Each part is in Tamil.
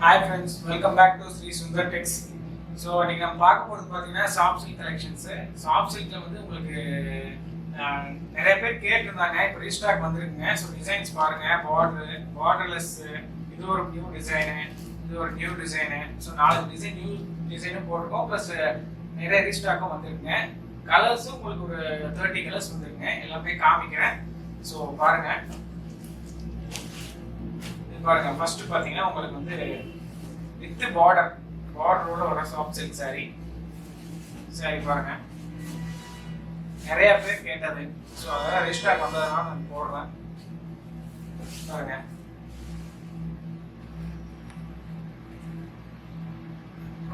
Hi friends, welcome back to Sri Sundar Tex. So நீங்கள் நம்ம பார்க்க போகிறது பார்த்தீங்கன்னா சாஃப்ட் சில்க் கலெக்ஷன்ஸு. சாஃப்ட் சில்கில் வந்து உங்களுக்கு நிறைய பேர் கேட்டிருந்தாங்க, இப்போ ரீஸ்டாக் வந்துருக்குங்க. ஸோ டிசைன்ஸ் பாருங்கள், பார்டர்லெஸ், இது ஒரு நியூ டிசைனு, இது ஒரு நியூ டிசைனு. ஸோ 4 நியூ டிசைனும் போட்டிருக்கோம், ப்ளஸ் நிறைய ரீஸ்டாக்கும் வந்துருக்குங்க. கலர்ஸும் உங்களுக்கு ஒரு 30 கலர்ஸ் வந்துருக்குங்க, எல்லாமே காமிக்கிறேன். ஸோ பாருங்கள், பாருங்க. ஃபர்ஸ்ட் பாத்தீங்கன்னா உங்களுக்கு வந்து வித் பார்டரோட வர சாஃப்ட் சில்க் சாரி பாருங்க, நிறைய பேர் கேட்டது. ஸோ அதெல்லாம் ரீஸ்டாக் வந்ததுனால நான் போடுறேன். பாருங்க,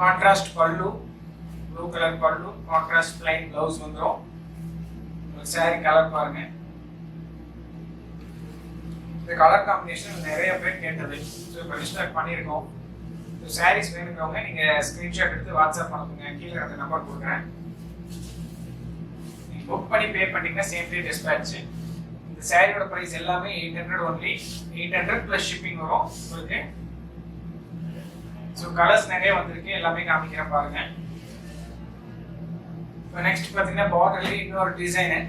கான்ட்ராஸ்ட் பல்லு, ப்ளூ கலர் பல்லு, கான்ட்ராஸ்ட் பிளைன் பிளவுஸ் வந்துடும். சாரி கலர் பாருங்க, இந்த கலர் காம்பினேஷன் நிறைய பேர் கேட்டது. ஸோ இப்போ ரீஸ்டாக் பண்ணியிருக்கோம். ஸோ சாரீஸ் வேணுங்கிறவங்க நீங்கள் ஸ்க்ரீன்ஷாட் எடுத்து வாட்ஸ்அப் பண்ணுங்க, கீழே அந்த நம்பர் கொடுக்குறேன். நீங்கள் புக் பண்ணி பே பண்ணிங்கன்னா சேம் டே டிஸ்பேட்ச். இந்த சாரியோட ப்ரைஸ் எல்லாமே 800 ஒன்லி. 800 ப்ளஸ் ஷிப்பிங் வரும் உங்களுக்கு. ஸோ கலர்ஸ் நிறைய வந்திருக்கு, எல்லாமே காமிக்கிறேன் பாருங்க. இப்போ நெக்ஸ்ட் பார்த்தீங்கன்னா பார்டர்லேயே இன்னொரு டிசைனு.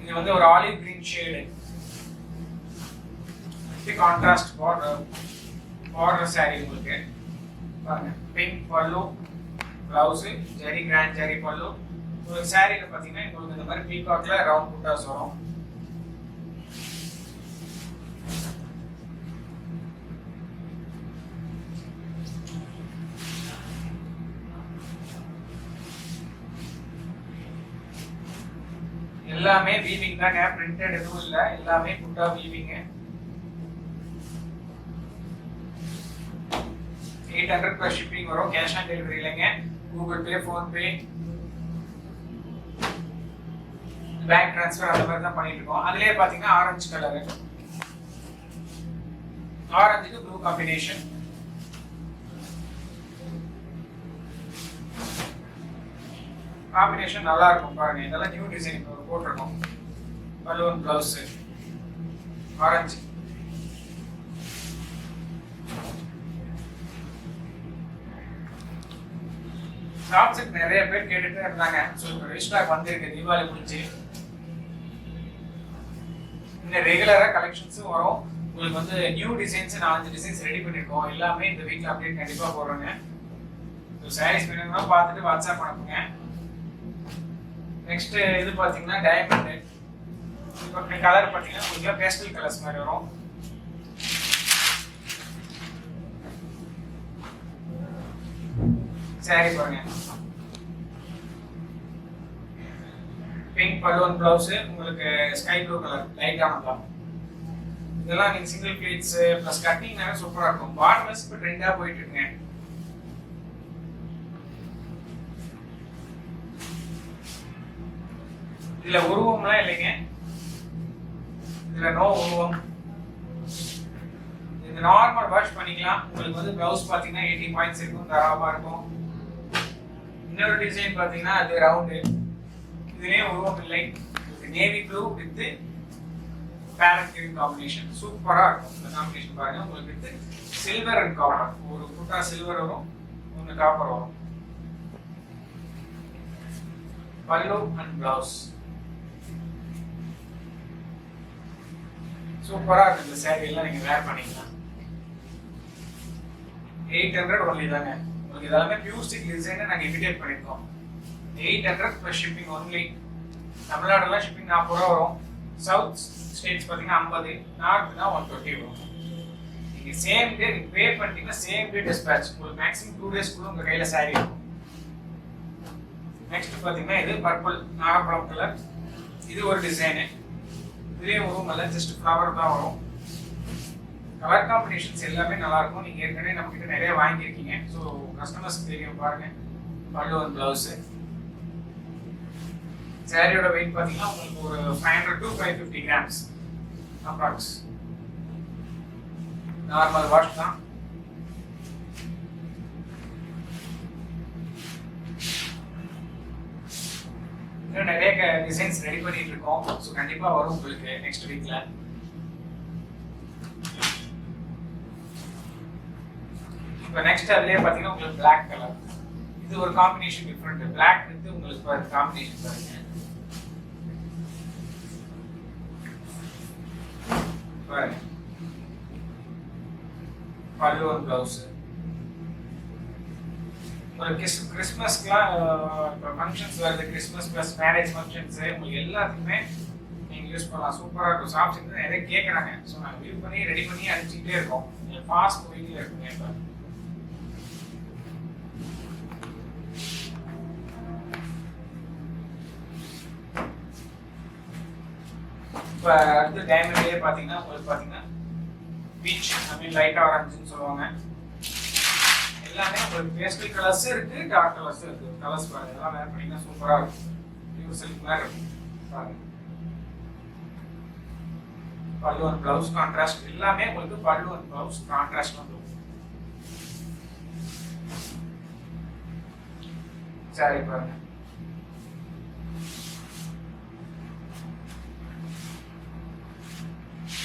இது வந்து ஒரு olive green shade, contrast border sorry உங்களுக்கு. பாருங்க, பிங்க் பல்லு, பிளவுஸ், ஜெரி கிராண்ட் ஜெரி பல்லு. ஒரு சாரியில பாத்தீங்கன்னா உங்களுக்கு இந்த மாதிரி பீகாக்ல ரவுண்ட் புட்டாஸ் வரும். எல்லாமே வீவிங் தாங்க, பிரிண்டட் எதுவும் இல்லை, எல்லாமே புட்டா வீவிங். 800 ப்ளஸ் ஷிப்பிங் வரும். கேஷ் ஆன் டெலிவரி இல்லைங்க, Google Pay, PhonePe, bank transfer அந்த மாதிரி தான் பண்ணிட்டு இருக்கோம். அதுலயே பாத்தீங்கன்னா ஆரஞ்சு கலரு, ஆரஞ்சுக்கு ப்ளூ காம்பினேஷன். காம்பினேஷன் நல்லா இருக்கும் பாருங்க. இதெல்லாம் நியூ டிசைன் போட்டிருக்கோம். Balloon blouse, orange. Soft silk நிறைய பேர் கேட்டுட்டு இருந்தாங்க. ஸோ இப்போ ரீஸ்டாக் வந்திருக்கு, தீபாவளி முடிஞ்சு. இன்னும் ரெகுலரா கலெக்ஷன்ஸும் வரும். உங்களுக்கு வந்து நியூ டிசைன்ஸ் 4 டிசைன்ஸ் ரெடி பண்ணிருக்கோம். எல்லாமே இந்த வீக்ல அப்டேட் கண்டிப்பா போடுறோங்க. ஸோ சாரீஸ் வேணும்னா பார்த்துட்டு வாட்ஸ்அப் அனுப்புங்க. நெக்ஸ்ட் இது பாத்தீங்கன்னா டைமண்ட். இப்போ கலர் பாத்தீங்கன்னா கொஞ்சம் பேஸ்டல் கலர்ஸ் மாதிரி வரும். சாரி பாருங்க, பிங்க் பலூன் பிளவுஸ், உங்களுக்கு ஸ்கை ப்ளூ கலர் லைட்டான. இதெல்லாம் நீங்க சிங்கிள் ப்ளீட்ஸ் பிளஸ் கட்டிங்னால சூப்பரா இருக்கும். பார்டர்ஸ் இப்போ ட்ரெண்டா போயிட்டு இருக்குங்க. இதுல உருவம்லாம் இல்லைங்க, இதுல நோ உருவம். இது நார்மல் வாஷ் பண்ணிக்கலாம். உங்களுக்கு வந்து பிளவுஸ் பாத்தீங்கன்னா 80 பாயிண்ட்ஸ் இருக்கும், தாராளமா இருக்கும். இன்னொரு டிசைன் பாத்தீங்கன்னா அது ரவுண்டு, இதுலயே உருவம் இல்லை. Navy blue with farad green combination சூப்பரா இருக்கும். இந்த காம்பினேஷன் பாருங்க, உங்களுக்கு வித் சில்வர் அண்ட் காப்பர். ஒரு புட்டா சில்வர் வரும், ஒன்னு காப்பர் வரும். பல்லு அண்ட் பிளவுஸ் சூப்பரா இருக்கு. இந்த சாரி எல்லாம் நீங்க வேர் பண்ணிக்கலாம். 800 ஒன்லி தாங்க. உங்களுக்கு இதெல்லாமே பியூர் சில்க் டிசைனை நாங்கள் இமிடேட் பண்ணியிருக்கோம். 800 ப்ளஸ் ஷிப்பிங் ஒன்லி. தமிழ்நாடுலாம் ஷிப்பிங் 40 ரூபா வரும். சவுத் ஸ்டேட்ஸ் பார்த்தீங்கன்னா 50, நார்த்னா 120 வரும். நீங்கள் சேம் டே நீங்கள் பே பண்ணிட்டீங்கன்னா சேம் டே டிஸ்பேட்ச். உங்களுக்கு மேக்ஸிமம் 2 டேஸ்க்குள்ள உங்கள் கையில் சாரி இருக்கும். நெக்ஸ்ட் பார்த்தீங்கன்னா இது பர்பிள் நாகப்பழம் கலர். இது ஒரு டிசைனு. இதுலேயே வரும், நல்லா ஜஸ்ட் ஃப்ளவர் தான் வரும். கலர் காம்பினேஷன்ஸ் எல்லாமே நல்லா இருக்கும். நீங்க ஏற்கனவே நம்ம கிட்ட நிறைய வாங்கியிருக்கீங்க. ஸோ கஸ்டமர்ஸ் தெரியும் பாருங்க. பல்லு அண்ட் பிளவுஸ். சாரியோட வெயிட் பார்த்தீங்கன்னா உங்களுக்கு ஒரு 500 to 550 grams approx. Normal wash தான். இன்னும் நிறைய டிசைன்ஸ் ரெடி பண்ணிட்டு இருக்கோம். ஸோ கண்டிப்பாக வரும் உங்களுக்கு நெக்ஸ்ட் வீக்ல. இப்போ நெக்ஸ்ட் அதுலேயே பார்த்தீங்கன்னா உங்களுக்கு பிளாக் கலர், இது ஒரு காம்பினேஷன் டிஃப்ரெண்ட். பிளாக் வந்து உங்களுக்கு காம்பினேஷன் பாருங்க. பாருங்க பல்லு ஒரு பிளவுஸ். உங்களுக்கு கிறிஸ்மஸ்க்குலாம் இப்போ ஃபங்க்ஷன்ஸ் வருது, கிறிஸ்மஸ் ப்ளஸ் மேரேஜ் ஃபங்க்ஷன்ஸ், உங்களுக்கு எல்லாத்துக்குமே நீங்கள் யூஸ் பண்ணலாம். சூப்பராக இருக்கும். ஷாப்ஸ் வந்து நிறைய கேட்குறாங்க. ஸோ நாங்கள் வியூ பண்ணி ரெடி பண்ணி அனுப்பிச்சிக்கிட்டே இருக்கோம். ஃபாஸ்ட் மூவிங்கில் இருக்குங்க. இப்போ அடுத்து டைமண்ட்லேயே பார்த்தீங்கன்னா உங்களுக்கு பார்த்தீங்கன்னா பீச், ஐ மீன் லைட் ஆரஞ்சுன்னு சொல்லுவாங்க. எல்லாமே உங்களுக்கு பேஸ்டல் கலர்ஸ் இருக்கு, டார்க் கலர்ஸ் இருக்கு. கலர்ஸ் பாருங்க, இதெல்லாம் வேர் பண்ணீங்கன்னா சூப்பராக இருக்கும். பியூர் சில்க் மாதிரி இருக்கும். பாருங்க பல்லு அண்ட் பிளவுஸ் கான்ட்ராஸ்ட், எல்லாமே உங்களுக்கு பல்லு அண்ட் பிளவுஸ் கான்ட்ராஸ்ட் வந்துடும். சரி பாருங்க.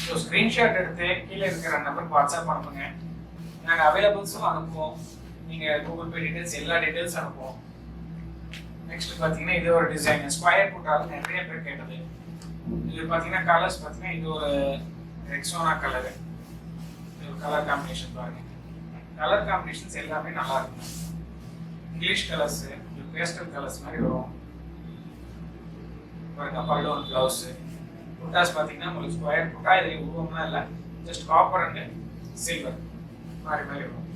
ஸோ ஸ்க்ரீன்ஷாட் எடுத்து கீழே இருக்கிற நம்பருக்கு வாட்ஸ்அப் அனுப்புங்க. நாங்கள் அவைலபிள்ஸும் அனுப்புவோம். நீங்கள் கூகுள் பே டீட்டெயில்ஸ் எல்லா டீட்டெயில்ஸ் அனுப்புவோம். நெக்ஸ்ட் பார்த்தீங்கன்னா இது ஒரு டிசைன் ஸ்கொயர் போட்டாலும் நிறைய பேர் கேட்டது. இது பார்த்தீங்கன்னா கலர்ஸ் பார்த்தீங்கன்னா இது ஒரு ரெக்ஸோனா கலரு. இது ஒரு கலர் காம்பினேஷன் பாருங்க. கலர் காம்பினேஷன்ஸ் எல்லாமே நல்லா இருக்கும். இங்கிலீஷ் கலர்ஸ், பேஸ்டல் கலர்ஸ் மாதிரி வரும் பாருங்க. பல்லு அண்ட் பிளவுஸ். புட்டாஸ் பார்த்தீங்கன்னா உங்களுக்கு ஸ்கொயர் புட்டா, இது உருவம்லாம் இல்லை, ஜஸ்ட் காப்பர் அண்ட் சில்வர் மாதிரி மாதிரி வரும்.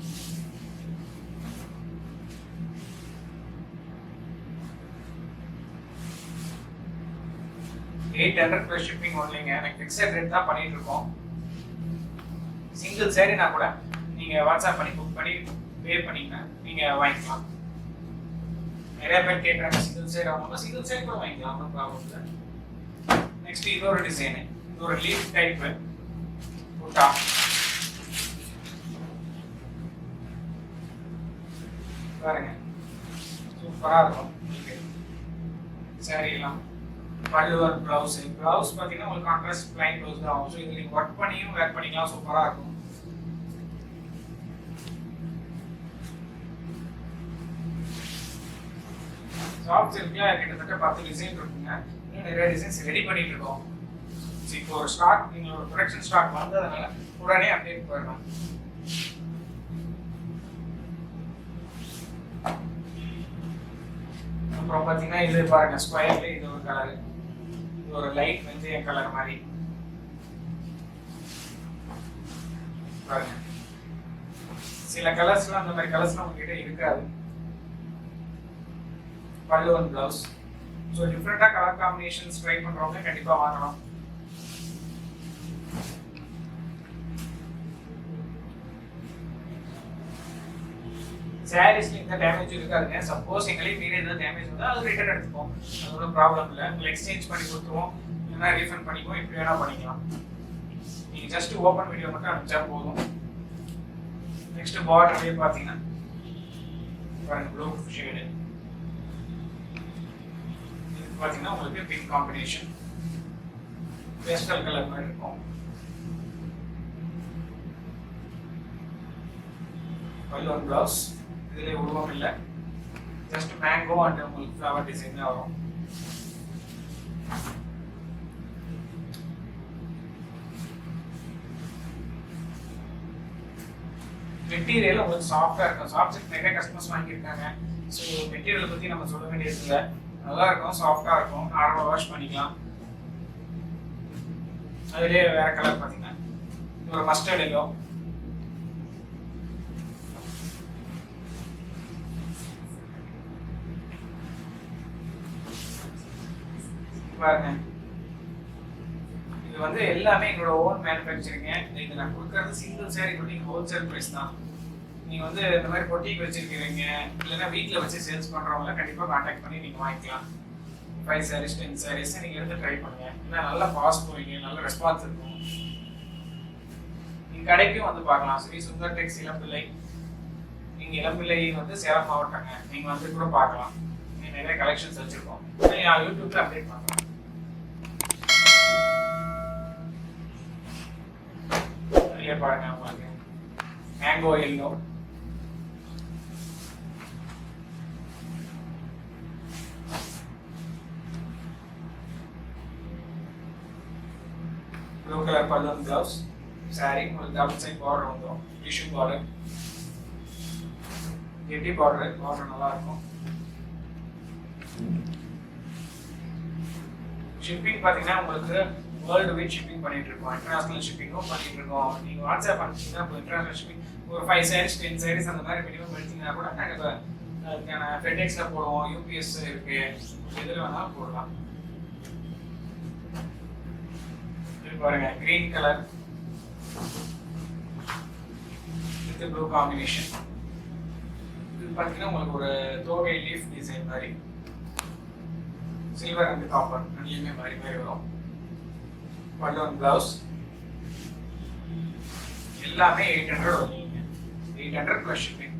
$800 ஷிப்பிங் ஒன்லிங்க. எனக்கு ஃபிக்ஸட் ரேட் தான் பண்ணிட்டு இருக்கோம். சிங்கிள் சேரீனா கூட நீங்கள் வாட்ஸ்அப் பண்ணி புக் பண்ணி பே பண்ணிங்கன்னா நீங்கள் வாங்கிக்கலாம். நிறைய பேர் கேட்குறாங்க சிங்கிள் சேர் ஆகணும். சிங்கிள் சேர் கூட வாங்கிக்கலாம், ஒன்றும் ப்ராப்ளம் இல்லை. நெக்ஸ்ட் இது ஒரு டிசைனு, இது ஒரு லீஃப் டைப்பு புட்டா. பாருங்க சூப்பராக இருக்கும் சாரீலாம். பல்லு ஒரு பிளவுஸ். பிளவுஸ் பார்த்தீங்கன்னா உங்களுக்கு கான்ட்ராஸ்ட் பிளைன் பிளவுஸ் தான் ஆகும். ஸோ இது நீங்கள் ஒர்க் பண்ணியும் வேர் பண்ணிக்கலாம், சூப்பராக இருக்கும். ஷாப்ஸ் இருக்குல்ல, கிட்டத்தட்ட 10 டிசைன் இருக்குங்க. இன்னும் நிறைய டிசைன்ஸ் ரெடி பண்ணிட்டு இருக்கோம். இப்போ ஒரு ஸ்டாக், நீங்கள் ஒரு ப்ரொடக்ஷன் ஸ்டாக் வந்ததுனால உடனே அப்டேட் போயிடலாம். அப்புறம் பார்த்தீங்கன்னா இது பாருங்க ஸ்கொயர்ல இது ஒரு கலரு, இது ஒரு லைட் வெந்தய கலர் மாதிரி பாருங்க. சில கலர்ஸ்லாம் அந்த மாதிரி கலர்ஸ்லாம் உங்ககிட்ட இருக்காது. பல்லு அண்ட் பிளவுஸ். ஸோ டிஃப்ரெண்டாக கலர் காம்பினேஷன்ஸ் ட்ரை பண்ணுறவங்க கண்டிப்பாக வாங்கலாம். சாரீஸ்ல இந்த டேமேஜ் இருக்காதுங்க. சப்போஸ் எங்களுக்கு மீறி ஏதாவது டேமேஜ் வந்தால் அது ரிட்டர்ன் எடுத்துப்போம், அது ஒன்றும் ப்ராப்ளம் இல்லை. உங்களுக்கு எக்ஸ்சேஞ்ச் பண்ணி கொடுத்துருவோம், இல்லைன்னா ரீஃபண்ட் பண்ணிக்குவோம், இப்படி வேணா பண்ணிக்கலாம். நீங்கள் ஜஸ்ட் ஓப்பன் வீடியோ மட்டும் அனுப்பிச்சா போதும். நெக்ஸ்ட் பார்டர்லேயே பார்த்தீங்கன்னா பாருங்க ப்ளூ ஷேடு. இது பார்த்தீங்கன்னா உங்களுக்கு பிங்க் காம்பினேஷன், பேஸ்டல் கலர் மாதிரி இருக்கும். பல்லு அண்ட் பிளவுஸ். இதுல உருவம் இல்லை, ஜஸ்ட் மேங்கோ அண்ட் உங்களுக்கு ஃப்ளவர் டிசைன் தான் வரும். மெட்டீரியல் உங்களுக்கு சாஃப்டா இருக்கும். சாஃப்ட் நிறைய கஸ்டமர்ஸ் வாங்கியிருக்காங்க. ஸோ மெட்டீரியல் பத்தி நம்ம சொல்ல வேண்டியது இல்லை, நல்லா இருக்கும், சாஃப்டா இருக்கும், நார்மலாக வாஷ் பண்ணிக்கலாம். அதுலேயே வேற கலர் பார்த்தீங்கன்னா ஒரு மஸ்டர்ட் எல்லோ. பாருங்க இது வந்து எல்லாமே எங்களோட ஓன் மேனுஃபேக்சரிங்க. இது நான் கொடுக்கறது சிங்கிள் சாரி கூட நீங்கள் ஹோல்சேல் ப்ரைஸ் தான். நீங்கள் வந்து இந்த மாதிரி பொட்டிக்கு வச்சிருக்கிறீங்க, இல்லைன்னா வீட்டில் வச்சு சேல்ஸ் பண்ணுறவங்கள கண்டிப்பாக கான்டாக்ட் பண்ணி நீங்கள் வாங்கிக்கலாம். 5 sarees 10 sarees நீங்கள் எடுத்து ட்ரை பண்ணுங்க. ஏன்னா நல்லா ஃபாஸ்ட் போவீங்க, நல்ல ரெஸ்பான்ஸ் இருக்கும். நீங்கள் கடைக்கும் வந்து பார்க்கலாம். ஸ்ரீ சுந்தர் டெக்ஸ் இளம்பிள்ளை. நீங்கள் இளம்பிள்ளை வந்து சேலம் மாவட்டங்க, நீங்கள் வந்து கூட பார்க்கலாம். நீங்கள் நிறைய கலெக்ஷன்ஸ் வச்சுருக்கோம், நீங்கள் யூடியூப்ல அப்டேட் பண்ணலாம். பாருங்க உங்களுக்கு மேங்கோ எல்லோ, ப்ளூ கலர் பல்லு பிளவுஸ். சாரி உங்களுக்கு டபுள் சைட் பார்டர் வந்துடும், டிஷ்யூ பார்டர், கெட்டி பார்டர் நல்லா இருக்கும். ஷிப்பிங் பார்த்தீங்கன்னா உங்களுக்கு வேர்ல்டு வைட் ஷிப்பிங் பண்ணிட்டு இருக்கோம், இன்டர்நேஷனல் ஷிப்பிங்கும் பண்ணிட்டு இருக்கோம். நீங்கள் வாட்ஸ்அப் அனுப்பிச்சிங்கன்னா இப்போ இன்டர்நேஷனல் ஷிப்பிங் ஒரு 5 sarees 10 sarees அந்த மாதிரி மினிமம் எடுத்தீங்கன்னா கூட நாங்கள் அதுக்கான ஃபெடெக்ஸில் போடுவோம், யூபிஎஸ் இருக்கு, எதில் வேணாலும் போடலாம். இது பாருங்க green colour with blue combination. இது பார்த்தீங்கன்னா உங்களுக்கு ஒரு தோகை லீஃப் டிசைன் மாதிரி சில்வர் அண்ட் காப்பர் ரெண்டுமே மாதிரி வரும். பல்லு பிளவுஸ் எல்லாமே 800 வருவீங்க, 800 + ஷிப்பிங்.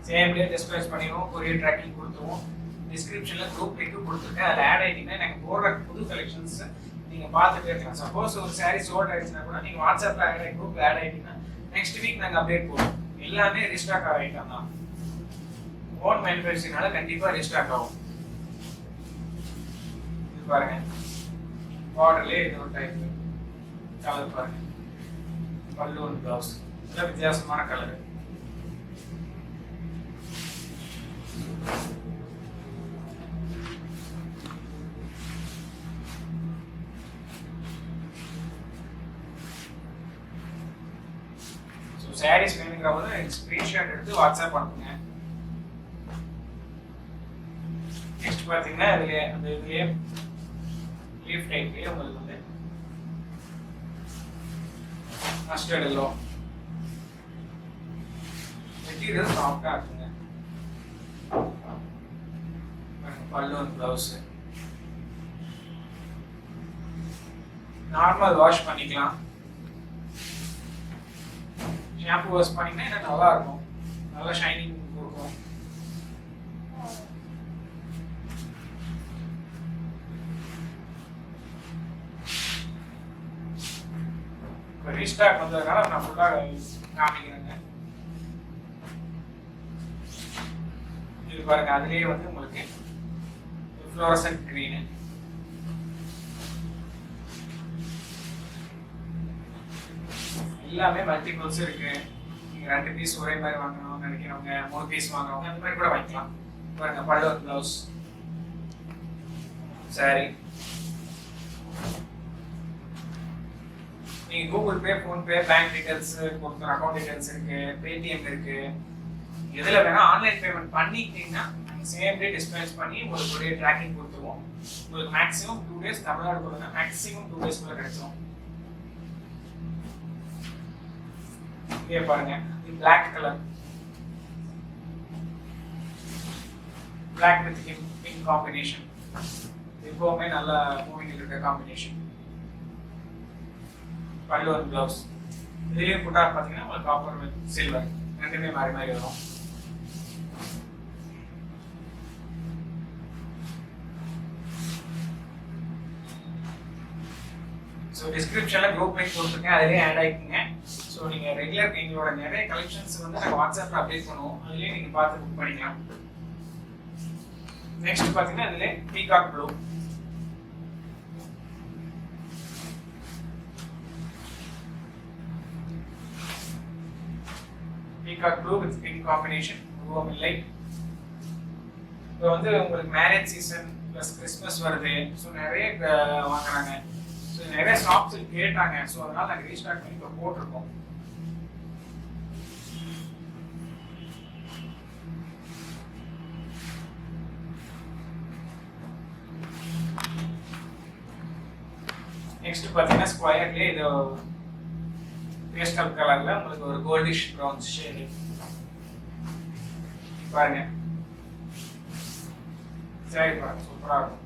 சேம் டே டிஸ்பேச் பண்ணிடுவோம், கொரியர் ட்ராக்கிங் கொடுத்துருவோம். டிஸ்கிரிப்ஷனில் குரூப் லிங்க் கொடுத்துருக்கேன், அதில் ஆட் ஆகிட்டீங்கன்னா எனக்கு போடுற புது கலெக்ஷன்ஸ் நீங்கள் பார்த்துட்டே இருக்கலாம். சப்போஸ் ஒரு சாரீ சோல்ட் ஆகிடுச்சுன்னா கூட நீங்கள் வாட்ஸ்அப்பில் ஆட் ஆகி குரூப்பில் ஆட் ஆகிட்டீங்கன்னா நெக்ஸ்ட் வீக் நாங்கள் அப்டேட் போடுவோம். எல்லாமே ரீஸ்டாக் ஆகிட்டோம் தான், ஓன் மேனுஃபேக்சரிங்னால கண்டிப்பாக ரீஸ்டாக் ஆகும். இது பாருங்க பார்டர்லேயே இது ஒரு டைப் கலர் பாருங்க, பல்லு ஒரு பிளவுஸ், இதெல்லாம் வித்தியாசமான கலர். சாரீஸ் வேணுங்கிறவங்க ஸ்கிரீன்ஷாட் எடுத்து வாட்ஸ்அப் பண்ணுங்க. நெக்ஸ்ட் பார்த்தீங்கன்னா இதுலயே லீஃப் டைப்லயே உங்களுக்கு வந்து மஸ்டர்ட் எல்லோ மெட்டீரியல் சாஃப்டா இருக்குங்க. பல்லு பிளவுஸ் நார்மல் வாஷ் பண்ணிக்கலாம், ஷாம்பு வாஷ் பண்ணிங்கன்னா இன்னும் நல்லா இருக்கும், நல்லா ஷைனிங் கொடுக்கும். இப்போ ரீஸ்டாக் வந்ததுனால நான் ஃபுல்லாக காமிக்கிறேங்க. இது பாருங்க அதுலேயே வந்து உங்களுக்கு ஃப்ளோரசன்ட் கிரீனு, எல்லாமே மல்டிபிள்ஸ் இருக்கு. நீங்க 2 பீஸ் ஒரே மாதிரி வாங்கணும் நினைக்கிறவங்க, 3 பீஸ் வாங்குறவங்க அந்த மாதிரி கூட வாங்கிக்கலாம். பாருங்க பல்லு பிளவுஸ், சாரி. நீங்க Google Pay, PhonePe, bank details கொடுக்குற அக்கௌண்ட் டீடைல்ஸ் இருக்கு, பேடிஎம் இருக்கு. எதுல வேணா ஆன்லைன் பேமெண்ட் பண்ணிக்கிட்டீங்கன்னா சேம் டே டிஸ்பேச் பண்ணி உங்களுக்கு ஒரே ட்ராக்கிங் கொடுத்துருவோம். உங்களுக்கு மேக்ஸிமம் 2 days, தமிழ்நாடு கொடுங்க மேக்ஸிமம் 2 days கிடைச்சிடும். இங்கே பாருங்க இது Black colour, Black with pink combination, எப்பவுமே நல்ல மூவிங் இருக்க காம்பினேஷன். பல்லு ஒரு பிளவுஸ், இதுலயே புட்டா பார்த்தீங்கன்னா உங்களுக்கு காப்பர் வித் சில்வர் ரெண்டுமே மாறி மாறி வரும். ஸோ டிஸ்கிரிப்ஷனில் குரூப் லிங்க் கொடுத்துருக்கேன், அதிலே ஆட் ஆகிக்குங்க. ஸோ நீங்கள் ரெகுலர் எங்களோட நிறைய கலெக்ஷன்ஸ் வந்து நாங்கள் வாட்ஸ்அப்பில் அப்டேட் பண்ணுவோம், அதுலேயே நீங்கள் பார்த்து புக் பண்ணிக்கலாம். நெக்ஸ்ட் பார்த்தீங்கன்னா இதிலே peacock blue, peacock blue with pink combination, உருவம் இல்லை. இப்போ வந்து உங்களுக்கு மேரேஜ் சீசன் ப்ளஸ் கிறிஸ்மஸ் வருது, ஸோ நிறைய வாங்குறாங்க. ஸோ நிறைய ஷாப்ஸ் கேட்டாங்க, ஸோ அதனால நாங்கள் ரீஸ்டாக் பண்ணி இப்போ போட்டிருக்கோம். நெக்ஸ்ட் பார்த்தீங்கன்னா ஸ்கொயர்லேயே இது பேஸ்டல் கலர்ல உங்களுக்கு ஒரு கோல்டிஷ் ப்ரௌன் ஷேடு பாருங்க. சரி பாருங்க சூப்பரா இருக்கும்.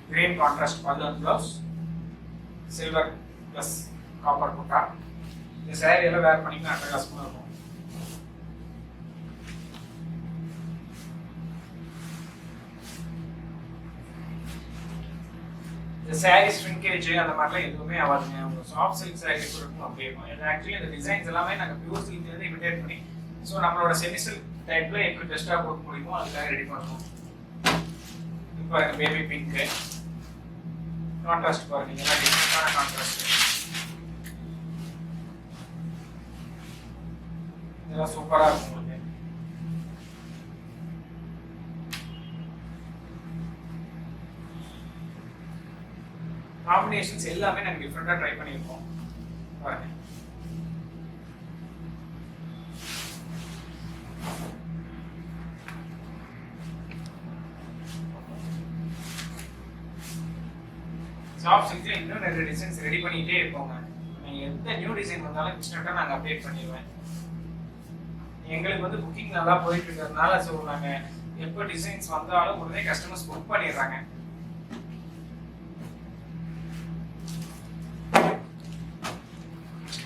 கிரீன் கான்ட்ராஸ்ட் பல்லு and blouse, silver plus copper புட்டா. இந்த சாரி எல்லாம் வேர் பண்ணிங்கன்னா அட்டகாசமா இருக்கும். இந்த சாரி ஸ்ட்ரிங்கேஜ் அந்த மாதிரிலாம் எதுவுமே ஆகாதுங்க. உங்க சாஃப்ட் சில்க் சாரி எப்படி இருக்கும் அப்படியே இருக்கும். இது ஆக்சுவலி இந்த டிசைன்ஸ் எல்லாமே நாங்கள் பியூர் சில்க்லேருந்து இமிடேட் பண்ணி ஸோ நம்மளோட செமி சில்க் டைப்ல எப்படி பெஸ்ட்டாக கொடுக்க முடியுமோ அதுக்காக ரெடி பண்ணுவோம். இப்போ பேபி பிங்க்கு, கான்ட்ராஸ்ட் பாருங்க, இதெல்லாம் டிஃப்ரெண்டான கான்ட்ராஸ்ட். இதெல்லாம் சூப்பரா இருக்கும் உங்களுக்கு. காம்பினேஷன்ஸ் எல்லாமே நாங்கள் டிஃப்ரெண்டாக ட்ரை பண்ணியிருக்கோம் பாருங்க. சாஃப்ட் சில்க்ல இன்னும் 2 டிசைன்ஸ் ரெடி பண்ணிட்டே இருக்கோங்க. நீங்கள் எந்த நியூ டிசைன் வந்தாலும் இன்ஸ்டன்ட்டாக நாங்கள் அப்டேட் பண்ணிடுவேன். எங்களுக்கு வந்து புக்கிங் நல்லா போயிட்டு இருக்கிறதுனால ஸோ நாங்கள் எப்போ டிசைன்ஸ் வந்தாலும் உடனே கஸ்டமர்ஸ் புக் பண்ணிடுறாங்க.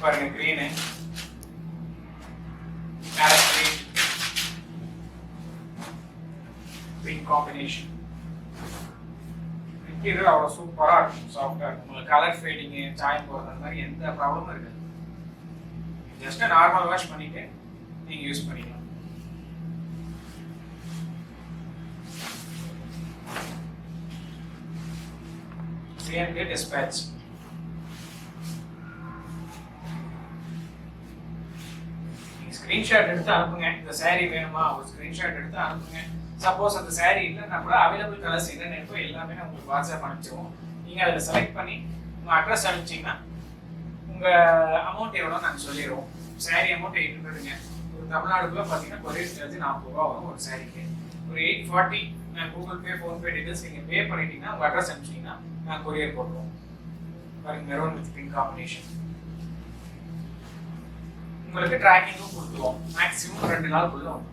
பாருங்க green, farad green, pink combination. Material அவ்வளோ சூப்பராக இருக்கும், சாஃப்டாக இருக்கும். உங்களுக்கு கலர் ஃபேடிங்கு, சாயம் போகிறது அந்த மாதிரி எந்த ப்ராப்ளமும் இருக்காது. ஜஸ்ட் நார்மல் வாஷ் பண்ணிட்டு நீங்கள் யூஸ் பண்ணிக்கலாம். Same day dispatch. ஸ்க்ரீன்ஷாட் எடுத்து அனுப்புங்க. இந்த சாரீ வேணுமா, ஒரு ஸ்க்ரீன்ஷாட் எடுத்து அனுப்புங்க. சப்போஸ் அந்த சாரீ இல்லைன்னா கூட அவைலபிள் கலர்ஸ் என்னென்ன இருக்கோ எல்லாமே நான் உங்களுக்கு வாட்ஸ்அப் அனுப்பிச்சிடுவோம். நீங்கள் அதில் செலக்ட் பண்ணி உங்கள் அட்ரஸ் அனுப்பிச்சிங்கன்னா உங்கள் அமௌண்ட் எவ்வளோ நாங்கள் சொல்லிடுவோம். சாரீ அமௌண்ட் 800ங்க. ஒரு தமிழ்நாடுக்குள்ளே பார்த்தீங்கன்னா கொரியர் சார்ஜ் 40 ரூபா வரும் ஒரு சாரீக்கு. ஒரு 840 நான் கூகுள் பே, ஃபோன்பே டீட்டெயில்ஸ் நீங்கள் பே பண்ணிட்டீங்கன்னா உங்கள் அட்ரஸ் அனுப்பிச்சிங்கன்னா நான் கொரியர் போட்டுருவோம். பாருங்க மெரூன் வித் பிங்க் காம்பினேஷன். உங்களுக்கு ட்ராக்கிங்கும் கொடுத்துருவோம். மேக்ஸிமம் 2 நாளுக்குள்ள வரும்.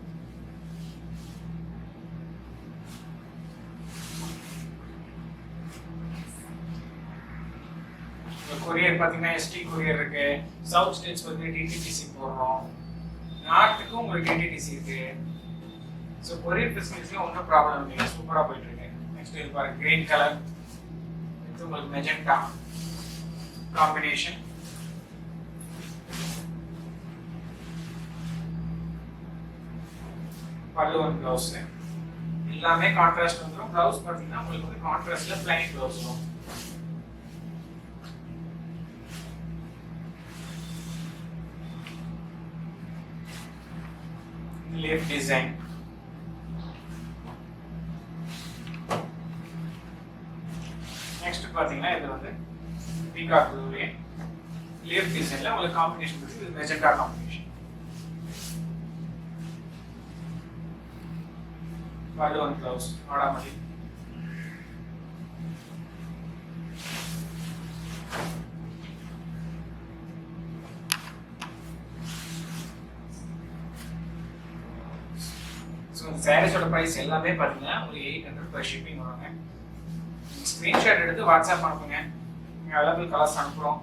கொரியர் பார்த்தீங்கன்னா எஸ்டி கொரியர் இருக்கு. சவுத் ஸ்டேட்ஸ் வந்து டிடிடிசி போடுறோம். நார்த்துக்கும் உங்களுக்கு டிடிடிசி இருக்கு. ஸோ கொரியர் ஃபெசிலிட்டிஸ்லாம் ஒன்றும் ப்ராப்ளம் இல்லைங்க, சூப்பராக போயிட்டு இருக்கு. நெக்ஸ்ட் இது பாருங்க கிரீன் கலர், இது உங்களுக்கு மெஜெண்டா காம்பினேஷன். பல்லு ஒன் பிளவுஸ் எல்லாமே கான்ட்ராஸ்ட் வந்துடும். பிளவுஸ் பார்த்தீங்கன்னா உங்களுக்கு வந்து கான்ட்ராஸ்ட்ல பிளைன் பிளவுஸ் வரும். Leaf design. நெக்ஸ்ட் பார்த்தீங்கன்னா இது வந்து பீகாக் ப்ளூலே லீஃப் டிசைன்ல உங்களுக்கு காம்பினேஷன் இருக்கு. இது மெஜெண்டா காம்பினேஷன். பலூன் ப்ளவுஸ் வாடாமல்லி. ஸோ இந்த சாரீஸோட ப்ரைஸ் எல்லாமே பார்த்தீங்கன்னா உங்களுக்கு 800 per ஷிப்பிங் வருங்க. ஸ்க்ரீன்ஷாட் எடுத்து வாட்ஸ்அப் அனுப்புங்க. நீங்கள் அவைலபிள் கலர்ஸ் அனுப்புகிறோம்.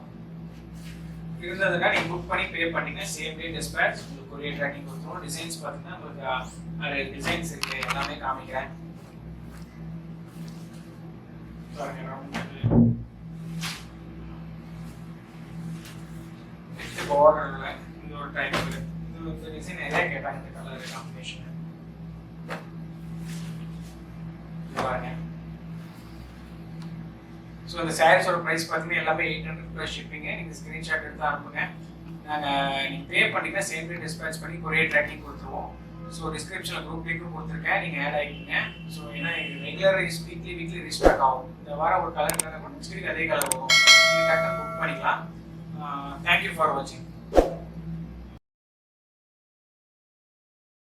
இருந்ததுன்னா நீங்கள் புக் பண்ணி பே பண்ணிங்க. சேம் டே டிஸ்பேட்ச் உங்களுக்கு கொரியர் ட்ராக்கிங் கொடுத்துருவோம். டிசைன்ஸ் பார்த்தீங்கன்னா உங்களுக்கு நிறைய டிசைன்ஸ் இருக்கு, எல்லாமே காமிக்கிறேன். பார்டர்ல இந்த ஒரு டைப் இந்த டிசைன் நிறைய கேட்டாங்க. இந்த கலர் காம்பினேஷன் பாருங்க. ஸோ இந்த சாரீஸோட ப்ரைஸ் பார்த்தீங்கன்னா எல்லாமே 800 ப்ளஸ் ஷிப்பிங்க. நீங்கள் ஸ்க்ரீன்ஷாட் எடுத்து அனுப்புங்க. நாங்கள் நீங்கள் பே பண்ணிங்கன்னா சேம் டே டிஸ்பேட்ச் பண்ணி கொரியர் ட்ராக்கிங் கொடுத்துருவோம். ஸோ டிஸ்கிரிப்ஷனில் குரூப் லிங்க்கும் கொடுத்துருக்கேன், நீங்கள் ஆட் ஆகிக்கிங்க. ஸோ ஏன்னா ரெகுலர் வீக்லி ரீஸ்டாக் ஆகும். இந்த வாரம் ஒரு கலர் நெக்ஸ்ட் வீக் அதே கலர் வரும். நீங்கள் டக்குன்னு புக் பண்ணிக்கலாம். தேங்க்யூ ஃபார் வாட்சிங்.